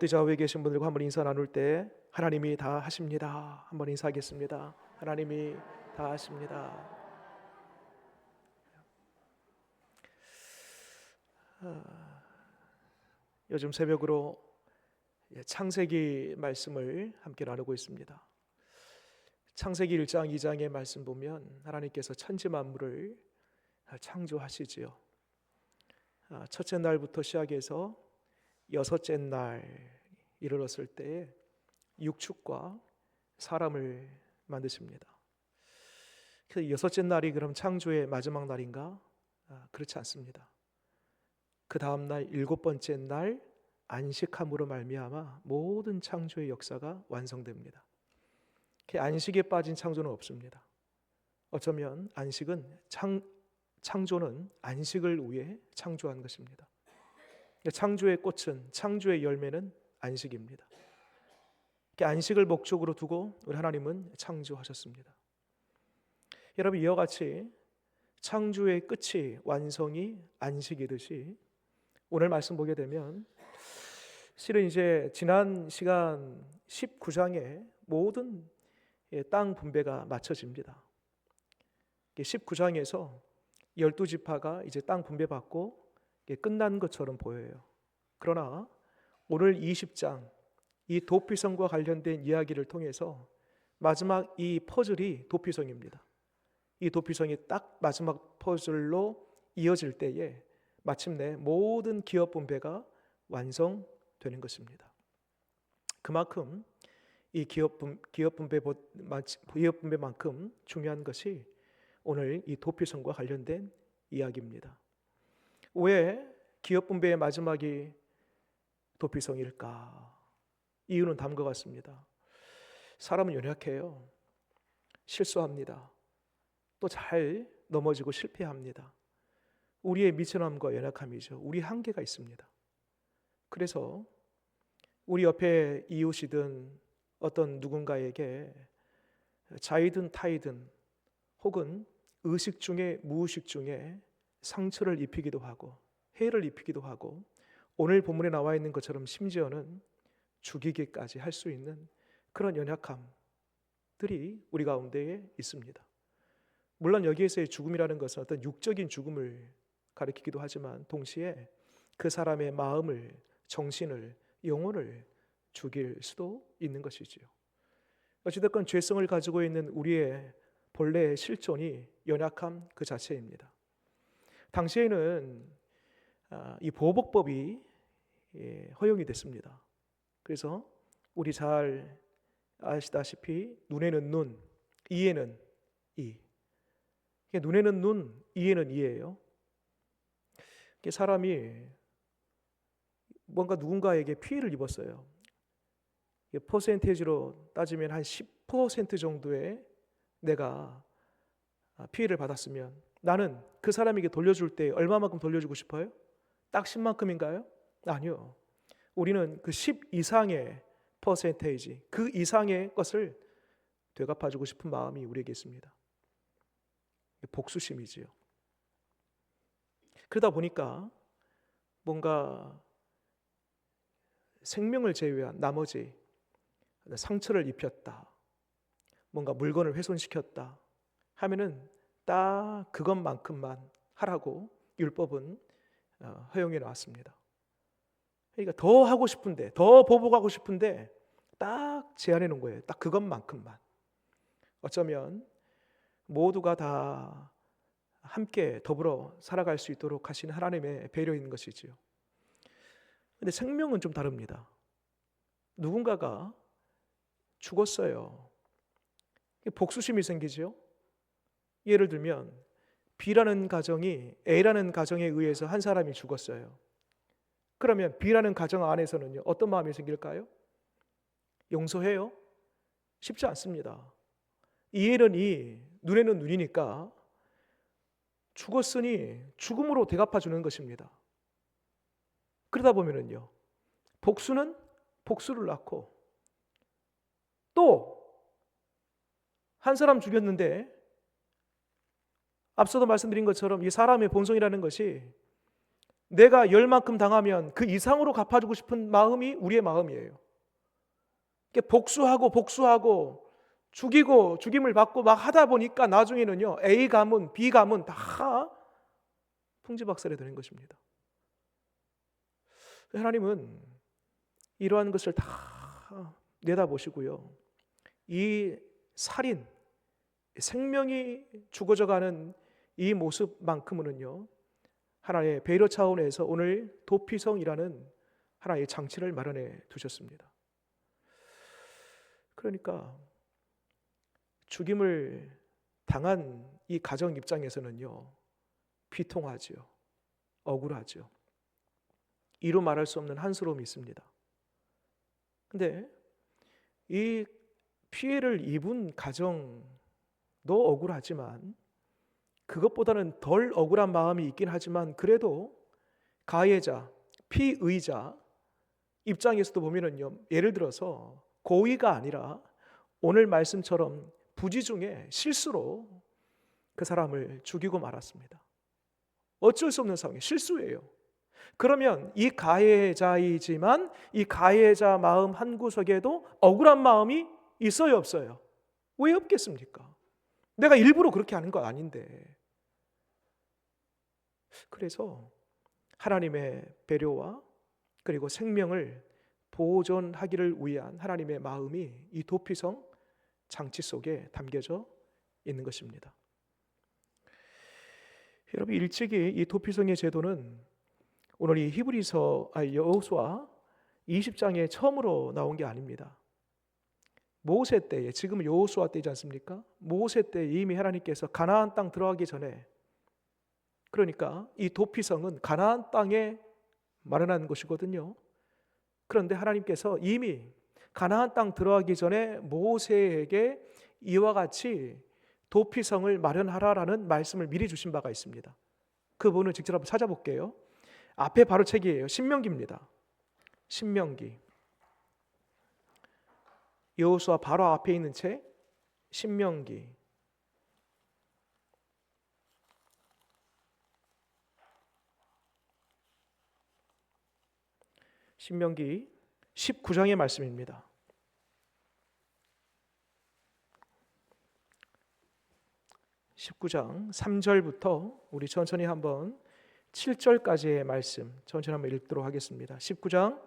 뜨좌우에 계신 분들과 한번 인사 나눌 때 하나님이 다 하십니다. 한번 인사하겠습니다. 하나님이 다 하십니다. 요즘 새벽으로 창세기 말씀을 함께 나누고 있습니다. 창세기 1장 2장의 말씀 보면 하나님께서 천지 만물을 창조하시지요. 첫째 날부터 시작해서 여섯째 날 이르렀을 때에 육축과 사람을 만드십니다. 그 여섯째 날이 그럼 창조의 마지막 날인가? 그렇지 않습니다. 그 다음 날 일곱 번째 날 안식함으로 말미암아 모든 창조의 역사가 완성됩니다. 안식에 빠진 창조는 없습니다. 어쩌면 창조는 안식을 위해 창조한 것입니다. 창조의 꽃은, 창조의 열매는 안식입니다. 안식을 목적으로 두고 우리 하나님은 창조하셨습니다. 여러분, 이와 같이 창조의 끝이 완성이 안식이듯이 오늘 말씀 보게 되면 실은 이제 지난 시간 19장에 모든 땅 분배가 마쳐집니다. 19장에서 12지파가 이제 땅 분배받고 끝난 것처럼 보여요. 그러나 오늘 20장 이 도피성과 관련된 이야기를 통해서 마지막 이 퍼즐이 도피성입니다. 이 도피성이 딱 마지막 퍼즐로 이어질 때에 마침내 모든 기업 분배가 완성되는 것입니다. 그만큼 이 기업 분배만큼 중요한 것이 오늘 이 도피성과 관련된 이야기입니다. 왜 기업 분배의 마지막이 도피성일까? 이유는 다음과 같습니다. 사람은 연약해요. 실수합니다. 또 잘 넘어지고 실패합니다. 우리의 미천함과 연약함이죠. 우리 한계가 있습니다. 그래서 우리 옆에 이웃이든 어떤 누군가에게 자이든 타이든 혹은 의식 중에 무의식 중에 상처를 입히기도 하고 해를 입히기도 하고 오늘 본문에 나와 있는 것처럼 심지어는 죽이기까지 할 수 있는 그런 연약함들이 우리 가운데에 있습니다. 물론 여기에서의 죽음이라는 것은 어떤 육적인 죽음을 가리키기도 하지만 동시에 그 사람의 마음을, 정신을, 영혼을 죽일 수도 있는 것이지요. 어찌됐건 죄성을 가지고 있는 우리의 본래의 실존이 연약함 그 자체입니다. 당시에는 이 보복법이 허용이 됐습니다. 그래서 우리 잘 아시다시피 눈에는 눈, 이에는 이. 눈에는 눈, 이에는 이예요. 사람이 뭔가 누군가에게 피해를 입었어요. 퍼센테이지로 따지면 한 10% 정도의 내가 피해를 받았으면 나는 그 사람에게 돌려줄 때 얼마만큼 돌려주고 싶어요? 딱 10만큼인가요? 아니요. 우리는 그 10 이상의 퍼센테이지, 그 이상의 것을 되갚아주고 싶은 마음이 우리에게 있습니다. 복수심이지요. 그러다 보니까 뭔가 생명을 제외한 나머지 상처를 입혔다, 뭔가 물건을 훼손시켰다 하면은 딱 그것만큼만 하라고 율법은 허용해 놨습니다. 그러니까 더 하고 싶은데, 더 보복하고 싶은데 딱 제한해 놓은 거예요. 딱 그것만큼만. 어쩌면 모두가 다 함께 더불어 살아갈 수 있도록 하시는 하나님의 배려인 것이지요. 근데 생명은 좀 다릅니다. 누군가가 죽었어요. 복수심이 생기죠. 예를 들면 B라는 가정이 A라는 가정에 의해서 한 사람이 죽었어요. 그러면 B라는 가정 안에서는요, 어떤 마음이 생길까요? 용서해요? 쉽지 않습니다. 이에는 이, 눈에는 눈이니까 죽었으니 죽음으로 대갚아주는 것입니다. 그러다 보면은요, 복수는 복수를 낳고 또 한 사람 죽였는데 앞서도 말씀드린 것처럼 이 사람의 본성이라는 것이 내가 열 만큼 당하면 그 이상으로 갚아주고 싶은 마음이 우리의 마음이에요. 복수하고 죽이고 죽임을 받고 막 하다 보니까 나중에는요, A 가문, B 가문 다 풍지박살이 되는 것입니다. 하나님은 이러한 것을 다 내다보시고요, 이 살인, 생명이 죽어져가는 이 모습만큼은요, 하나님의 배려 차원에서 오늘 도피성이라는 하나의 장치를 마련해 두셨습니다. 그러니까 죽임을 당한 이 가정 입장에서는요, 비통하지요, 억울하지요, 이루 말할 수 없는 한스러움이 있습니다. 근데 이 피해를 입은 가정도 억울하지만 그것보다는 덜 억울한 마음이 있긴 하지만, 그래도 가해자, 피의자 입장에서도 보면은요, 예를 들어서 고의가 아니라 오늘 말씀처럼 부지 중에 실수로 그 사람을 죽이고 말았습니다. 어쩔 수 없는 상황이에요. 실수예요. 그러면 이 가해자이지만 이 가해자 마음 한구석에도 억울한 마음이 있어요, 없어요? 왜 없겠습니까? 내가 일부러 그렇게 하는 거 아닌데. 그래서 하나님의 배려와 그리고 생명을 보존하기를 위한 하나님의 마음이 이 도피성 장치 속에 담겨져 있는 것입니다. 여러분, 일찍이 이 도피성의 제도는 오늘 이 여호수아 20장에 처음으로 나온 게 아닙니다. 모세 때에, 지금 여호수아 때이지 않습니까? 모세 때 이미 하나님께서 가나안 땅 들어가기 전에, 그러니까 이 도피성은 가나안 땅에 마련한 것이거든요. 그런데 하나님께서 이미 가나안 땅 들어가기 전에 모세에게 이와 같이 도피성을 마련하라라는 말씀을 미리 주신 바가 있습니다. 그 부분을 직접 한번 찾아볼게요. 앞에 바로 책이에요. 신명기입니다. 신명기. 여호수아 바로 앞에 있는 책 신명기. 신명기 19장의 말씀입니다. 19장 3절부터 우리 천천히 한번 7절까지의 말씀 천천히 한번 읽도록 하겠습니다. 19장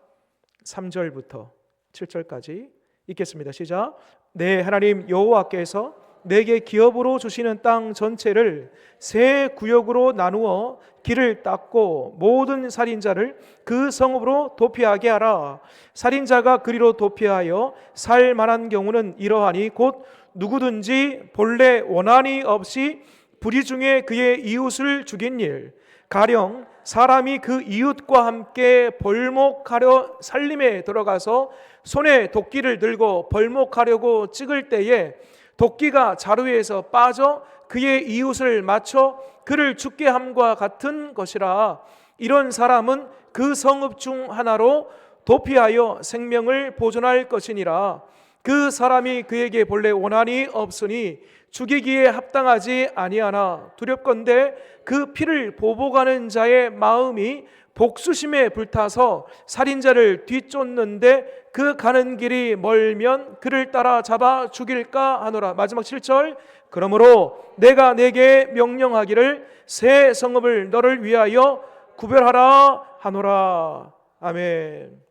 3절부터 7절까지 읽겠습니다. 시작. 내 하나님 여호와께서 내게 기업으로 주시는 땅 전체를 세 구역으로 나누어 길을 닦고 모든 살인자를 그 성읍으로 도피하게 하라. 살인자가 그리로 도피하여 살 만한 경우는 이러하니 곧 누구든지 본래 원한이 없이 불의 중에 그의 이웃을 죽인 일, 가령 사람이 그 이웃과 함께 벌목하려 살림에 들어가서 손에 도끼를 들고 벌목하려고 찍을 때에 도끼가 자루에서 빠져 그의 이웃을 맞춰 그를 죽게 함과 같은 것이라. 이런 사람은 그 성읍 중 하나로 도피하여 생명을 보존할 것이니라. 그 사람이 그에게 본래 원한이 없으니 죽이기에 합당하지 아니하나 두렵건대 그 피를 보복하는 자의 마음이 복수심에 불타서 살인자를 뒤쫓는데 그 가는 길이 멀면 그를 따라 잡아 죽일까 하노라. 마지막 7절. 그러므로 내가 내게 명령하기를 새 성읍을 너를 위하여 구별하라 하노라. 아멘.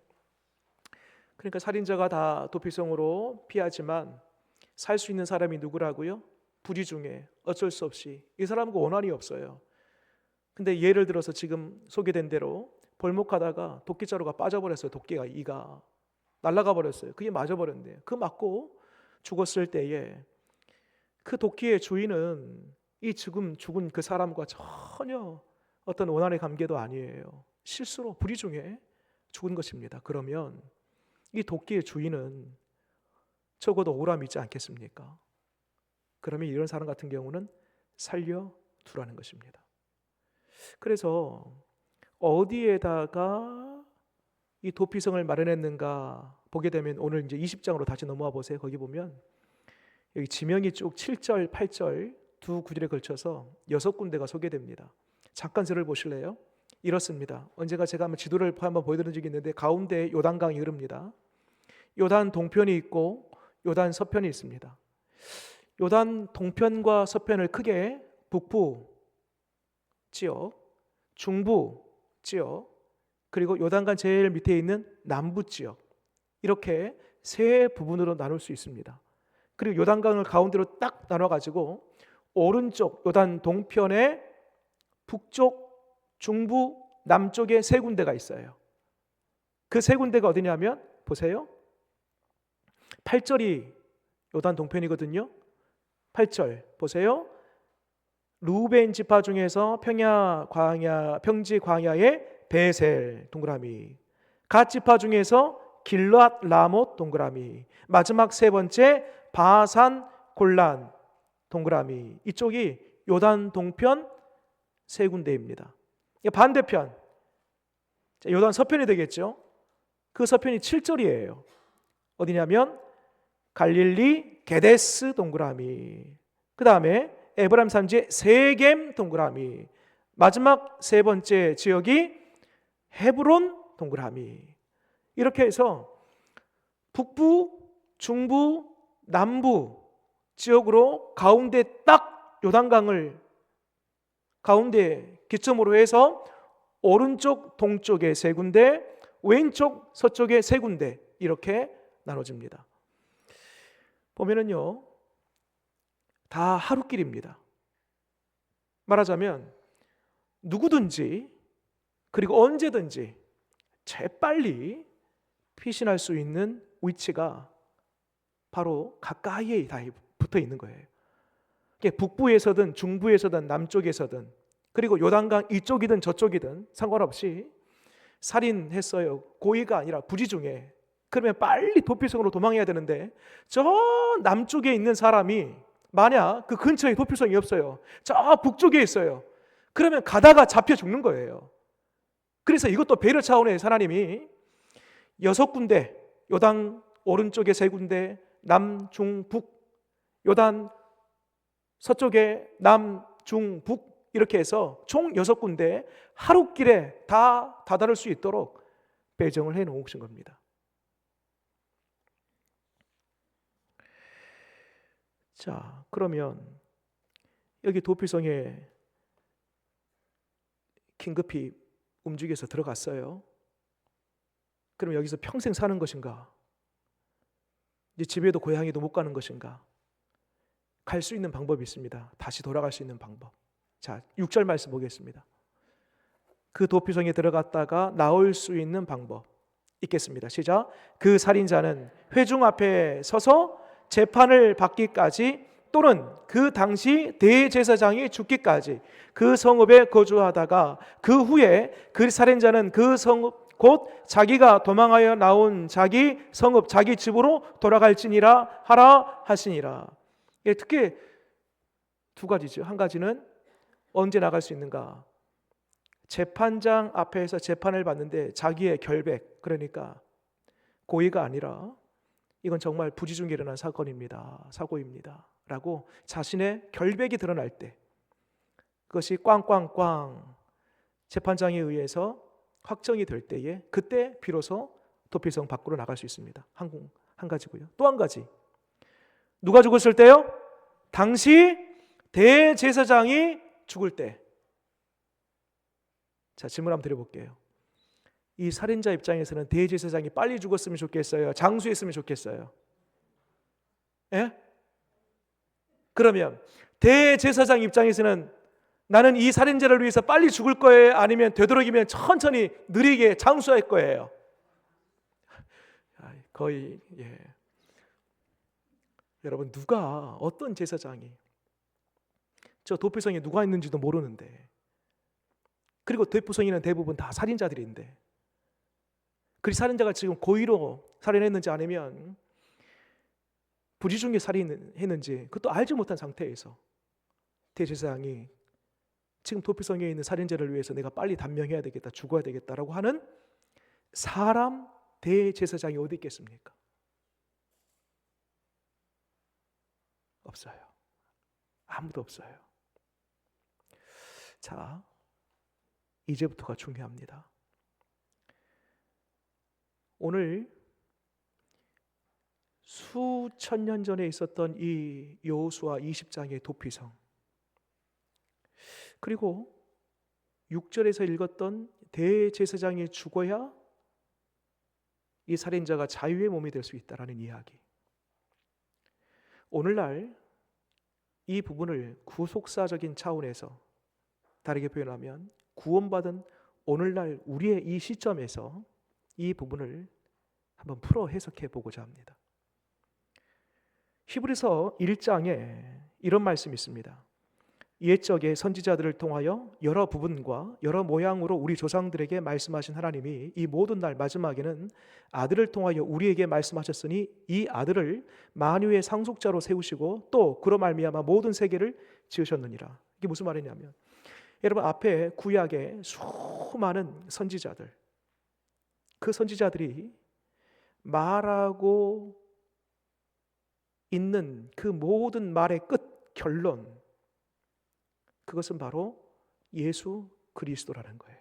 그러니까 살인자가 다 도피성으로 피하지만 살 수 있는 사람이 누구라고요? 부지 중에 어쩔 수 없이 이 사람과 원한이 없어요. 근데 예를 들어서 지금 소개된 대로 벌목하다가 도끼자루가 빠져버렸어요. 도끼가 이가 날아가 버렸어요. 그게 맞아버렸네요. 그 맞고 죽었을 때에 그 도끼의 주인은 이 지금 죽은 그 사람과 전혀 어떤 원한의 관계도 아니에요. 실수로 불의 중에 죽은 것입니다. 그러면 이 도끼의 주인은 적어도 억울함이 있지 않겠습니까? 그러면 이런 사람 같은 경우는 살려두라는 것입니다. 그래서 어디에다가 이 도피성을 마련했는가 보게 되면 오늘 이제 20장으로 다시 넘어와 보세요. 거기 보면 여기 지명이 쭉 7절, 8절 두 구절에 걸쳐서 6군데가 소개됩니다. 잠깐 저를 보실래요? 이렇습니다. 언제가 제가 한번 지도를 한번 보여드린 적이 있는데 가운데 요단강이 흐릅니다. 요단 동편이 있고 요단 서편이 있습니다. 요단 동편과 서편을 크게 북부 지역, 중부 지역, 그리고 요단강 제일 밑에 있는 남부 지역, 이렇게 세 부분으로 나눌 수 있습니다. 그리고 요단강을 가운데로 딱 나눠가지고 오른쪽 요단 동편에 북쪽, 중부, 남쪽에 세 군데가 있어요. 그 세 군데가 어디냐면 보세요. 8절이 요단 동편이거든요. 8절 보세요. 루벤 지파 중에서 평지 광야의 베셀 동그라미, 갓 지파 중에서 길앗 라못 동그라미, 마지막 세 번째 바산 골란 동그라미. 이쪽이 요단 동편 세 군데입니다. 반대편 요단 서편이 되겠죠. 그 서편이 7절이에요. 어디냐면 갈릴리 게데스 동그라미, 그 다음에 에브라임 산지의 세겜 동그라미, 마지막 세 번째 지역이 헤브론 동그라미. 이렇게 해서 북부, 중부, 남부 지역으로 가운데 딱 요단강을 가운데 기점으로 해서 오른쪽 동쪽에 세 군데, 왼쪽 서쪽에 세 군데, 이렇게 나눠집니다. 보면은요, 다 하루길입니다. 말하자면 누구든지 그리고 언제든지 재빨리 피신할 수 있는 위치가 바로 가까이에 다 붙어 있는 거예요. 북부에서든 중부에서든 남쪽에서든, 그리고 요단강 이쪽이든 저쪽이든 상관없이 살인했어요. 고의가 아니라 부지 중에. 그러면 빨리 도피성으로 도망해야 되는데 저 남쪽에 있는 사람이 만약 그 근처에 도피성이 없어요. 저 북쪽에 있어요. 그러면 가다가 잡혀 죽는 거예요. 그래서 이것도 배려 차원의 하나님이 6군데, 요단 오른쪽에 3군데, 남, 중, 북, 요단 서쪽에 남, 중, 북, 이렇게 해서 총 6군데 하루길에 다 다다를 수 있도록 배정을 해 놓으신 겁니다. 자, 그러면 여기 도피성에 긴급히 움직여서 들어갔어요. 그럼 여기서 평생 사는 것인가? 이제 집에도 고향에도 못 가는 것인가? 갈 수 있는 방법이 있습니다. 다시 돌아갈 수 있는 방법. 자, 6절 말씀 보겠습니다. 그 도피성에 들어갔다가 나올 수 있는 방법 읽겠습니다. 시작. 그 살인자는 회중 앞에 서서 재판을 받기까지, 또는 그 당시 대제사장이 죽기까지 그 성읍에 거주하다가 그 후에 그 살인자는 그 성읍 곧 자기가 도망하여 나온 자기 성읍 자기 집으로 돌아갈지니라 하라 하시니라. 특히 두 가지죠. 한 가지는 언제 나갈 수 있는가? 재판장 앞에서 재판을 받는데 자기의 결백, 그러니까 고의가 아니라 이건 정말 부지 중에 일어난 사건입니다, 사고입니다 라고 자신의 결백이 드러날 때, 그것이 꽝꽝꽝 재판장에 의해서 확정이 될 때에, 그때 비로소 도피성 밖으로 나갈 수 있습니다. 한 가지고요. 또 한 가지, 누가 죽었을 때요? 당시 대제사장이 죽을 때. 자, 질문 한번 드려볼게요. 이 살인자 입장에서는 대제사장이 빨리 죽었으면 좋겠어요? 장수했으면 좋겠어요? 예? 그러면 대제사장 입장에서는 나는 이 살인자를 위해서 빨리 죽을 거예요? 아니면 되도록이면 천천히 느리게 장수할 거예요? 거의 여러분, 누가, 어떤 제사장이 저 도피성에 누가 있는지도 모르는데, 그리고 도피성에는 대부분 다 살인자들인데, 그 살인자가 지금 고의로 살인했는지 아니면 부지 중에 살인했는지 그것도 알지 못한 상태에서 대제사장이 지금 도피성에 있는 살인자를 위해서 내가 빨리 단명해야 되겠다, 죽어야 되겠다라고 하는 사람 대제사장이 어디 있겠습니까? 없어요. 아무도 없어요. 자, 이제부터가 중요합니다. 오늘 수천 년 전에 있었던 이 여호수아 20장의 도피성, 그리고 6절에서 읽었던 대제사장이 죽어야 이 살인자가 자유의 몸이 될 수 있다라는 이야기, 오늘날 이 부분을 구속사적인 차원에서 다르게 표현하면 구원받은 오늘날 우리의 이 시점에서 이 부분을 한번 풀어 해석해 보고자 합니다. 히브리서 1장에 이런 말씀이 있습니다. 옛적의 선지자들을 통하여 여러 부분과 여러 모양으로 우리 조상들에게 말씀하신 하나님이 이 모든 날 마지막에는 아들을 통하여 우리에게 말씀하셨으니 이 아들을 만유의 상속자로 세우시고 또 그로 말미암아 모든 세계를 지으셨느니라. 이게 무슨 말이냐면, 여러분 앞에 구약의 수많은 선지자들, 그 선지자들이 말하고 있는 그 모든 말의 끝 결론, 그것은 바로 예수 그리스도라는 거예요.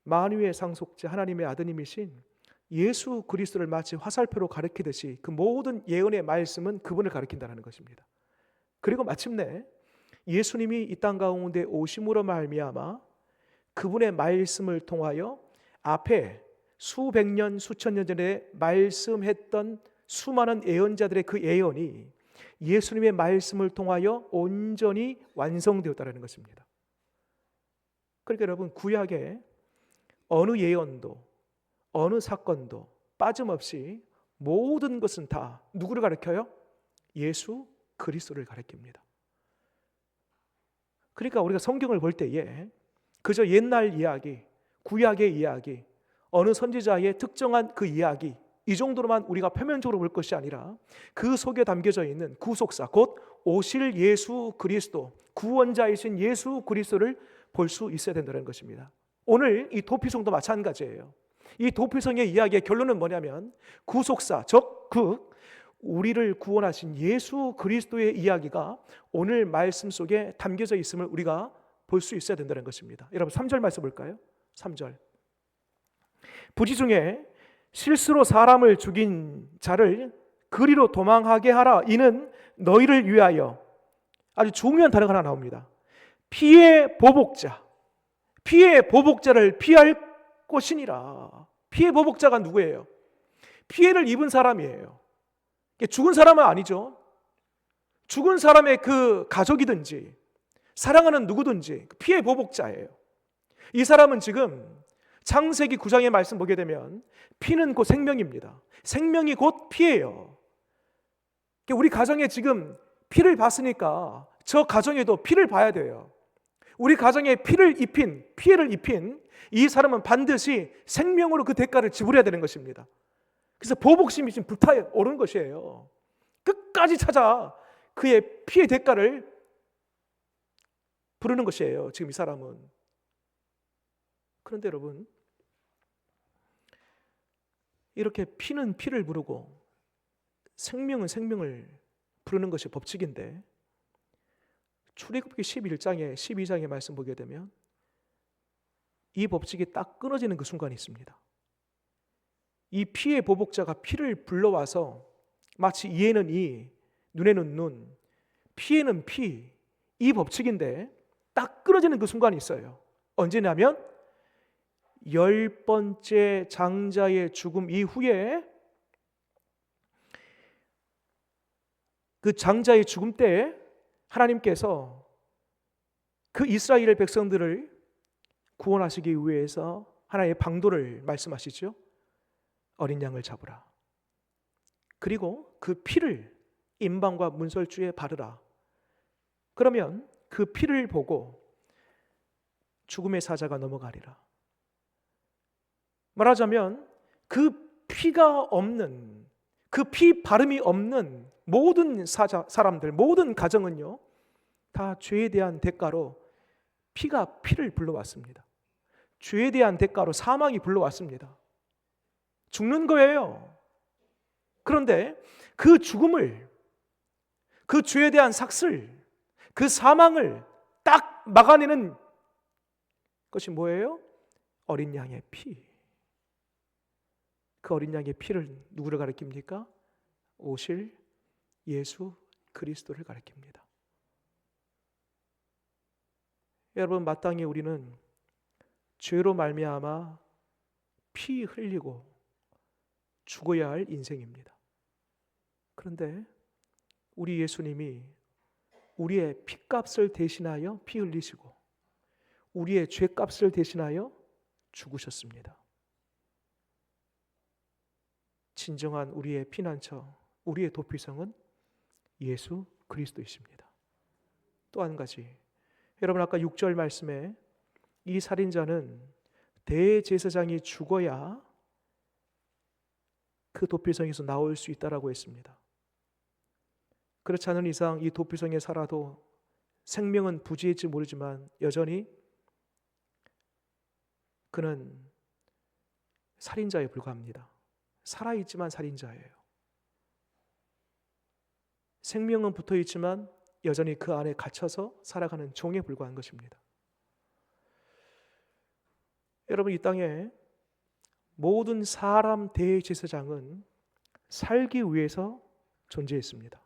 만유의 상속자 하나님의 아드님이신 예수 그리스도를 마치 화살표로 가리키듯이 그 모든 예언의 말씀은 그분을 가리킨다는 것입니다. 그리고 마침내 예수님이 이 땅 가운데 오심으로 말미암아 그분의 말씀을 통하여 앞에 수백 년 수천 년 전에 말씀했던 수많은 예언자들의 그 예언이 예수님의 말씀을 통하여 온전히 완성되었다는 것입니다. 그러니까 여러분, 구약의 어느 예언도 어느 사건도 빠짐없이 모든 것은 다 누구를 가리켜요? 예수 그리스도를 가리킵니다. 그러니까 우리가 성경을 볼 때에 그저 옛날 이야기, 구약의 이야기, 어느 선지자의 특정한 그 이야기, 이 정도로만 우리가 표면적으로 볼 것이 아니라 그 속에 담겨져 있는 구속사, 곧 오실 예수 그리스도, 구원자이신 예수 그리스도를 볼 수 있어야 된다는 것입니다. 오늘 이 도피성도 마찬가지예요. 이 도피성의 이야기의 결론은 뭐냐면 구속사, 즉 우리를 구원하신 예수 그리스도의 이야기가 오늘 말씀 속에 담겨져 있음을 우리가 볼 수 있어야 된다는 것입니다. 여러분 3절 말씀 볼까요? 3절. 부지 중에 실수로 사람을 죽인 자를 그리로 도망하게 하라. 이는 너희를 위하여, 아주 중요한 단어가 하나 나옵니다. 피의 보복자, 피의 보복자를 피할 것이니라. 피의 보복자가 누구예요? 피해를 입은 사람이에요. 죽은 사람은 아니죠. 죽은 사람의 그 가족이든지 사랑하는 누구든지 피해 보복자예요. 이 사람은 지금 창세기 9장의 말씀 보게 되면 피는 곧 생명입니다. 생명이 곧 피예요. 우리 가정에 지금 피를 봤으니까 저 가정에도 피를 봐야 돼요. 우리 가정에 피해를 입힌 이 사람은 반드시 생명으로 그 대가를 지불해야 되는 것입니다. 그래서 보복심이 지금 불타오르는 것이에요. 끝까지 찾아 그의 피의 대가를 부르는 것이에요, 지금 이 사람은. 그런데 여러분, 이렇게 피는 피를 부르고 생명은 생명을 부르는 것이 법칙인데, 출애굽기 11장에 12장의 말씀 보게 되면 이 법칙이 딱 끊어지는 그 순간이 있습니다. 이 피의 보복자가 피를 불러와서 마치 이에는 이, 눈에는 눈, 피에는 피, 이 법칙인데 딱 끊어지는 그 순간이 있어요. 언제냐면 10번째 장자의 죽음 이후에, 그 장자의 죽음 때에 하나님께서 그 이스라엘 백성들을 구원하시기 위해서 하나님의 방도를 말씀하시죠. 어린 양을 잡으라. 그리고 그 피를 임방과 문설주에 바르라. 그러면 그 피를 보고 죽음의 사자가 넘어가리라. 말하자면 그 피가 없는, 그 피 바름이 없는 모든 사람들, 모든 가정은요, 다 죄에 대한 대가로 피가 피를 불러왔습니다. 죄에 대한 대가로 사망이 불러왔습니다. 죽는 거예요. 그런데 그 죽음을, 그 죄에 대한 삭슬, 그 사망을 딱 막아내는 그것이 뭐예요? 어린 양의 피. 그 어린 양의 피를 누구를 가리킵니까? 오실 예수 그리스도를 가리킵니다. 여러분, 마땅히 우리는 죄로 말미암아 피 흘리고 죽어야 할 인생입니다. 그런데 우리 예수님이 우리의 피값을 대신하여 피 흘리시고 우리의 죄값을 대신하여 죽으셨습니다. 진정한 우리의 피난처, 우리의 도피성은 예수 그리스도이십니다. 또 한 가지, 여러분 아까 6절 말씀에 이 살인자는 대제사장이 죽어야 그 도피성에서 나올 수 있다라고 했습니다. 그렇지 않은 이상 이 도피성에 살아도 생명은 부지할지 모르지만 여전히 그는 살인자에 불과합니다. 살아있지만 살인자예요. 생명은 붙어있지만 여전히 그 안에 갇혀서 살아가는 종에 불과한 것입니다. 여러분, 이 땅에 모든 사람 대제사장은 살기 위해서 존재했습니다.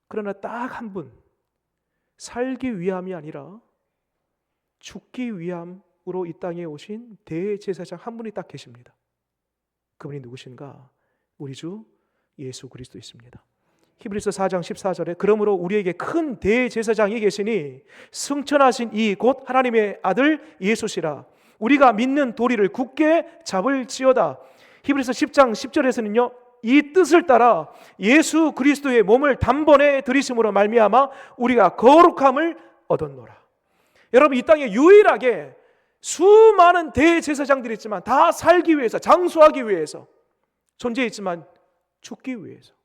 그러나 딱 한 분, 살기 위함이 아니라 죽기 위함으로 이 땅에 오신 대제사장 한 분이 딱 계십니다. 그분이 누구신가? 우리 주 예수 그리스도이십니다. 히브리서 4장 14절에 그러므로 우리에게 큰 대제사장이 계시니 승천하신 이 곧 하나님의 아들 예수시라. 우리가 믿는 도리를 굳게 잡을지어다. 히브리서 10장 10절에서는요, 이 뜻을 따라 예수 그리스도의 몸을 단번에 들이심으로 말미암아 우리가 거룩함을 얻었노라. 여러분, 이 땅에 유일하게 수많은 대제사장들이 있지만 다 살기 위해서, 장수하기 위해서 존재했지만 죽기 위해서,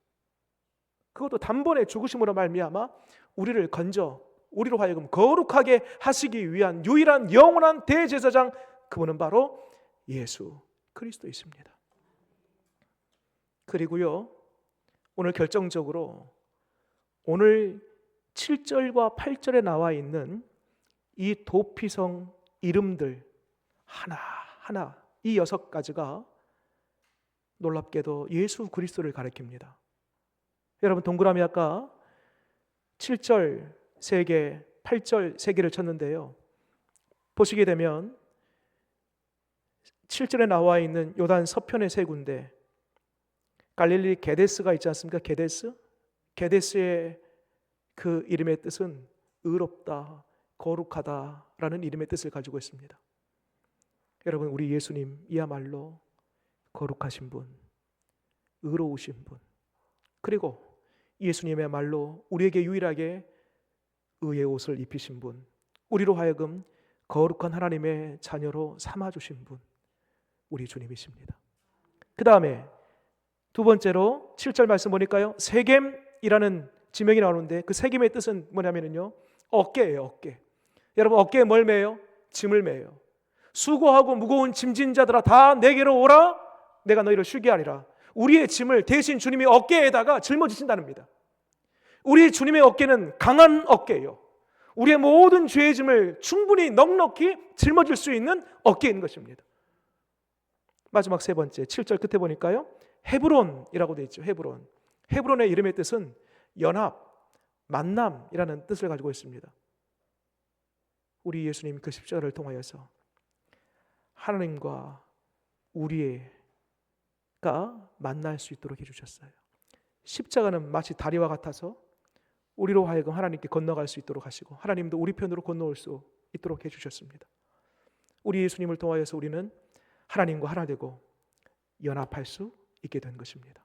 그것도 단번에 죽으심으로 말미암아 우리를 건져 우리로 하여금 거룩하게 하시기 위한 유일한 영원한 대제사장, 그분은 바로 예수 그리스도이십니다. 그리고요, 오늘 결정적으로 오늘 7절과 8절에 나와 있는 이 도피성 이름들 하나하나, 이 6가지가 놀랍게도 예수 그리스도를 가리킵니다. 여러분, 동그라미 아까 7절 3개, 8절 3개를 쳤는데요, 보시게 되면 7절에 나와 있는 요단 서편의 3군데, 갈릴리 게데스가 있지 않습니까? 게데스의 그 이름의 뜻은 의롭다, 거룩하다라는 이름의 뜻을 가지고 있습니다. 여러분, 우리 예수님이야말로 거룩하신 분, 의로우신 분, 그리고 예수님의 말로 우리에게 유일하게 의의 옷을 입히신 분, 우리로 하여금 거룩한 하나님의 자녀로 삼아주신 분, 우리 주님이십니다. 그 다음에 두 번째로 7절 말씀 보니까요, 세겜이라는 지명이 나오는데 그 세겜의 뜻은 뭐냐면요, 어깨예요. 어깨. 여러분, 어깨에 뭘 매요? 짐을 매요. 수고하고 무거운 짐진 자들아 다 내게로 오라, 내가 너희를 쉬게 하리라. 우리의 짐을 대신 주님이 어깨에다가 짊어지신다는 겁니다. 우리 주님의 어깨는 강한 어깨예요. 우리의 모든 죄의 짐을 충분히 넉넉히 짊어질 수 있는 어깨인 것입니다. 마지막 세 번째, 7절 끝에 보니까요, 헤브론이라고 되어 있죠. 헤브론. 헤브론의 이름의 뜻은 연합, 만남이라는 뜻을 가지고 있습니다. 우리 예수님 그 십자가를 통하여서 하나님과 우리가 만날 수 있도록 해주셨어요. 십자가는 마치 다리와 같아서 우리로 하여금 하나님께 건너갈 수 있도록 하시고 하나님도 우리 편으로 건너올 수 있도록 해주셨습니다. 우리 예수님을 통하여서 우리는 하나님과 하나 되고 연합할 수 있게 된 것입니다.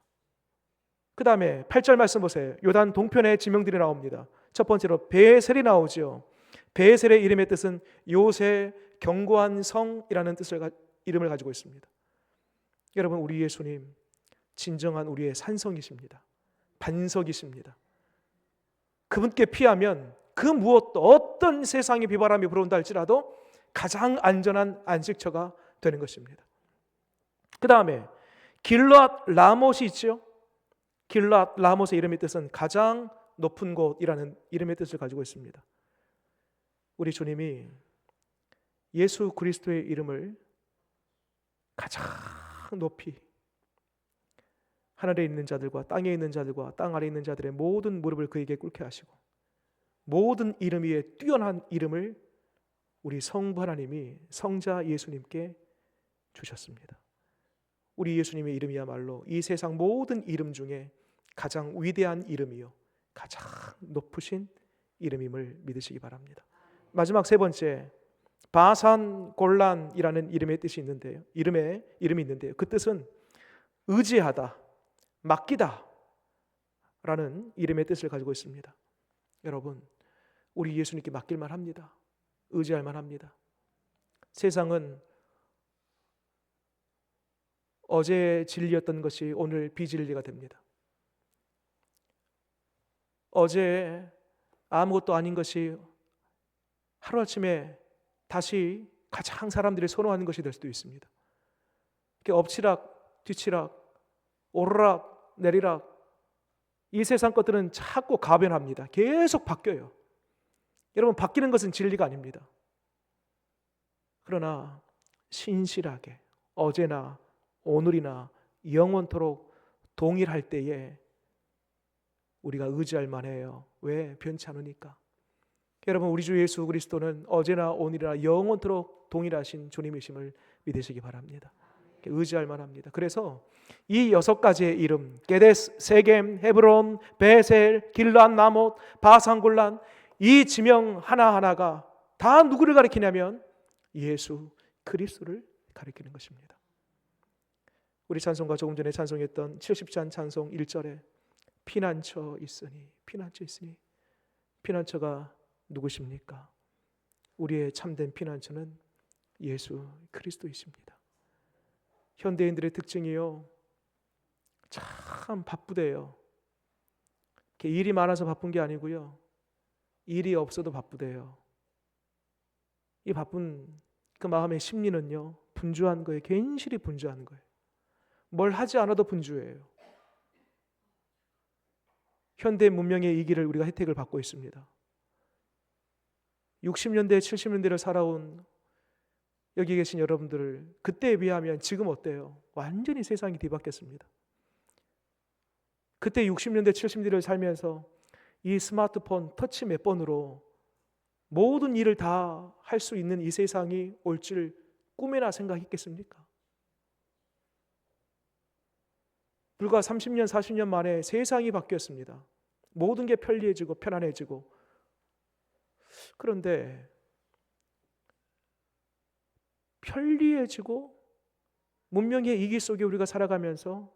그 다음에 8절 말씀 보세요. 요단 동편의 지명들이 나옵니다. 첫 번째로 베에셀이 나오죠. 베에셀의 이름의 뜻은 요새 견고한 성이라는 이름을 가지고 있습니다. 여러분, 우리 예수님 진정한 우리의 산성이십니다. 반석이십니다. 그분께 피하면 그 무엇도, 어떤 세상의 비바람이 불어온다 할지라도 가장 안전한 안식처가 되는 것입니다. 그 다음에 길르앗 라못이 있죠. 길르앗 라못의 이름의 뜻은 가장 높은 곳이라는 이름의 뜻을 가지고 있습니다. 우리 주님이 예수 그리스도의 이름을 가장 높이 하늘에 있는 자들과 땅에 있는 자들과 땅 아래에 있는 자들의 모든 무릎을 그에게 꿇게 하시고 모든 이름 위에 뛰어난 이름을 우리 성부 하나님이 성자 예수님께 주셨습니다. 우리 예수님의 이름이야말로 이 세상 모든 이름 중에 가장 위대한 이름이요 가장 높으신 이름임을 믿으시기 바랍니다. 마지막 세 번째, 바산 골란이라는 이름의 뜻이 있는데요. 이름이 있는데요. 그 뜻은 의지하다, 맡기다 라는 이름의 뜻을 가지고 있습니다. 여러분, 우리 예수님께 맡길만 합니다. 의지할만 합니다. 세상은 어제 진리였던 것이 오늘 비진리가 됩니다. 어제 아무것도 아닌 것이 하루아침에 다시 가장 사람들이 선호하는 것이 될 수도 있습니다. 이렇게 엎치락 뒤치락 오르락 내리락 이 세상 것들은 자꾸 가변합니다. 계속 바뀌어요. 여러분, 바뀌는 것은 진리가 아닙니다. 그러나 신실하게 어제나 오늘이나 영원토록 동일할 때에 우리가 의지할 만해요. 왜? 변치 않으니까. 여러분, 우리 주 예수 그리스도는 어제나 오늘이나 영원토록 동일하신 주님이심을 믿으시기 바랍니다. 의지할 만합니다. 그래서 이 6가지의 이름, 게데스, 세겜, 헤브론, 베셀, 길란, 나못, 바산골란, 이 지명 하나하나가 다 누구를 가리키냐면 예수 그리스도를 가리키는 것입니다. 우리 찬송가 조금 전에 찬송했던 70잔 찬송 1절에 피난처 있으니, 피난처 있으니, 피난처가 누구십니까? 우리의 참된 피난처는 예수 그리스도이십니다. 현대인들의 특징이요, 참 바쁘대요. 일이 많아서 바쁜 게 아니고요, 일이 없어도 바쁘대요. 이 바쁜 그 마음의 심리는요, 분주한 거예요. 괜시리 분주한 거예요. 뭘 하지 않아도 분주해요. 현대 문명의 이 길을 우리가 혜택을 받고 있습니다. 60년대, 70년대를 살아온 여기 계신 여러분들, 그때에 비하면 지금 어때요? 완전히 세상이 뒤바뀌었습니다. 그때 60년대, 70년대를 살면서 이 스마트폰 터치 몇 번으로 모든 일을 다 할 수 있는 이 세상이 올 줄 꿈에나 생각했겠습니까? 불과 30년, 40년 만에 세상이 바뀌었습니다. 모든 게 편리해지고 편안해지고. 그런데 편리해지고 문명의 이기 속에 우리가 살아가면서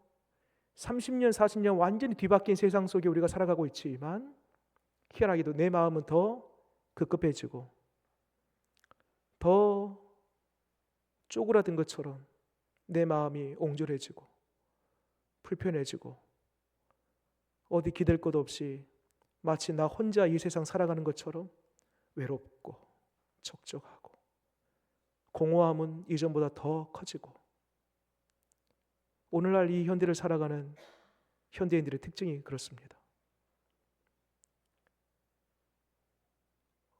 30년, 40년 완전히 뒤바뀐 세상 속에 우리가 살아가고 있지만 희한하게도 내 마음은 더 급급해지고 더 쪼그라든 것처럼 내 마음이 옹졸해지고 불편해지고 어디 기댈 것 없이 마치 나 혼자 이 세상 살아가는 것처럼 외롭고 적적하고 공허함은 이전보다 더 커지고, 오늘날 이 현대를 살아가는 현대인들의 특징이 그렇습니다.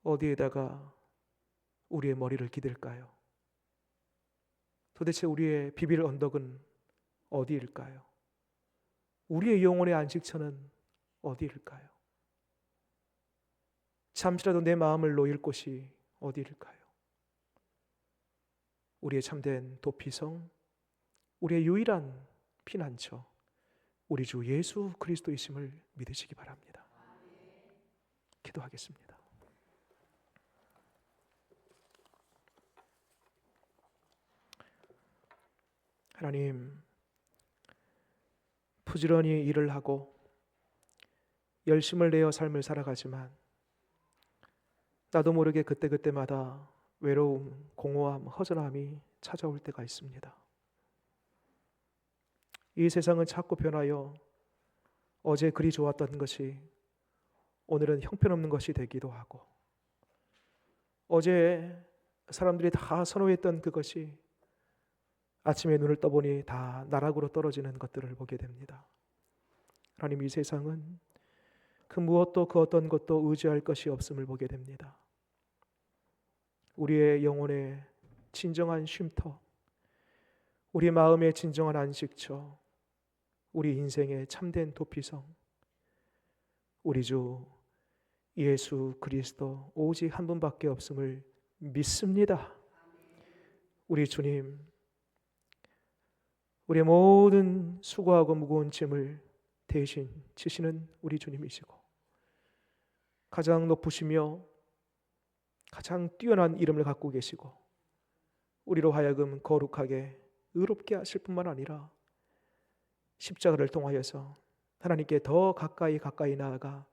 어디에다가 우리의 머리를 기댈까요? 도대체 우리의 비빌 언덕은 어디일까요? 우리의 영혼의 안식처는 어디일까요? 잠시라도 내 마음을 놓일 곳이 어디일까요? 우리의 참된 도피성, 우리의 유일한 피난처, 우리 주 예수 그리스도이심을 믿으시기 바랍니다. 기도하겠습니다. 하나님, 부지런히 일을 하고 열심을 내어 삶을 살아가지만 나도 모르게 그때그때마다 외로움, 공허함, 허전함이 찾아올 때가 있습니다. 이 세상은 자꾸 변하여 어제 그리 좋았던 것이 오늘은 형편없는 것이 되기도 하고, 어제 사람들이 다 선호했던 그것이 아침에 눈을 떠보니 다 나락으로 떨어지는 것들을 보게 됩니다. 하나님, 이 세상은 그 무엇도 그 어떤 것도 의지할 것이 없음을 보게 됩니다. 우리의 영혼의 진정한 쉼터, 우리 마음의 진정한 안식처, 우리 인생의 참된 도피성, 우리 주 예수 그리스도 오직 한 분밖에 없음을 믿습니다. 우리 주님, 우리의 모든 수고하고 무거운 짐을 대신 지시는 우리 주님이시고 가장 높으시며 가장 뛰어난 이름을 갖고 계시고 우리로 하여금 거룩하게 의롭게 하실 뿐만 아니라 십자가를 통하여서 하나님께 더 가까이 나아가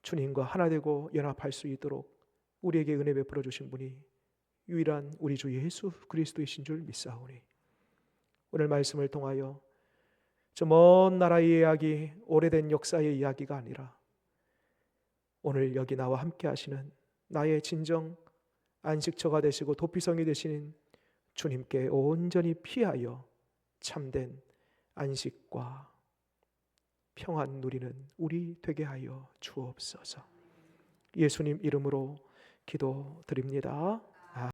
주님과 하나 되고 연합할 수 있도록 우리에게 은혜 베풀어 주신 분이 유일한 우리 주 예수 그리스도이신 줄 믿사오니 오늘 말씀을 통하여 저 먼 나라의 이야기, 오래된 역사의 이야기가 아니라 오늘 여기 나와 함께 하시는 나의 진정 안식처가 되시고 도피성이 되시는 주님께 온전히 피하여 참된 안식과 평안 누리는 우리 되게 하여 주옵소서. 예수님 이름으로 기도드립니다.